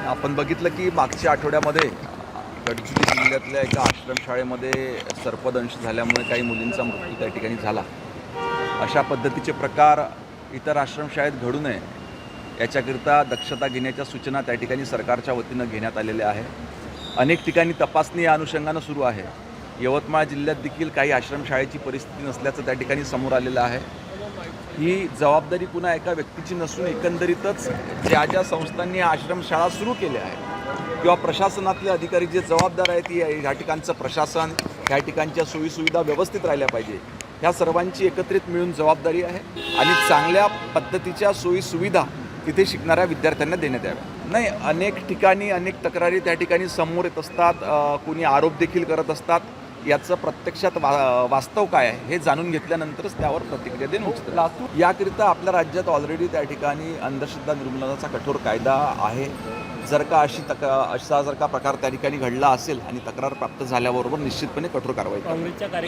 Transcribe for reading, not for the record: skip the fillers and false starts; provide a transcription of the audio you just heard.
आपण बघितलं की मागच्या आठवड्यामध्ये गडचिरोली जिल्ह्यातल्या एका आश्रमशाळेमध्ये सर्पदंश झाल्यामुळे काही मुलींचा मृत्यू त्या ठिकाणी झाला. अशा पद्धतीचे प्रकार इतर आश्रमशाळेत घडू नये याच्याकरिता दक्षता घेण्याच्या सूचना त्या ठिकाणी सरकारच्या वतीनं घेण्यात आलेल्या आहे. अनेक ठिकाणी तपासणी या अनुषंगानं सुरू आहे. यवतमाळ जिल्ह्यात देखील काही आश्रमशाळेची परिस्थिती नसल्याचं त्या ठिकाणी समोर आलेलं आहे. ही जबाबदारी पुन्हा एका व्यक्तीची नसून एकंदरीतच ज्या संस्थांनी आश्रमशाळा सुरू केल्या आहेत किंवा प्रशासनातले अधिकारी जे जबाबदार आहेत या ठिकाणचं प्रशासन, ह्या ठिकाणच्या सोयीसुविधा व्यवस्थित राहिल्या पाहिजे, ह्या सर्वांची एकत्रित मिळून जबाबदारी आहे आणि चांगल्या पद्धतीच्या सोयीसुविधा तिथे शिकणाऱ्या विद्यार्थ्यांना देण्यात याव्या. नाही, अनेक ठिकाणी अनेक तक्रारी त्या ठिकाणी समोर येत असतात, कोणी आरोप देखील करत असतात. याचं प्रत्यक्षात वास्तव काय आहे हे जाणून घेतल्यानंतरच त्यावर प्रतिक्रिया देणं उचित आहे. याकरिता आपल्या राज्यात ऑलरेडी त्या ठिकाणी अंधश्रद्धा निर्मूलनाचा कठोर कायदा आहे. जर का असा जर का प्रकार त्या ठिकाणी घडला असेल आणि तक्रार प्राप्त झाल्याबरोबर निश्चितपणे कठोर कारवाई.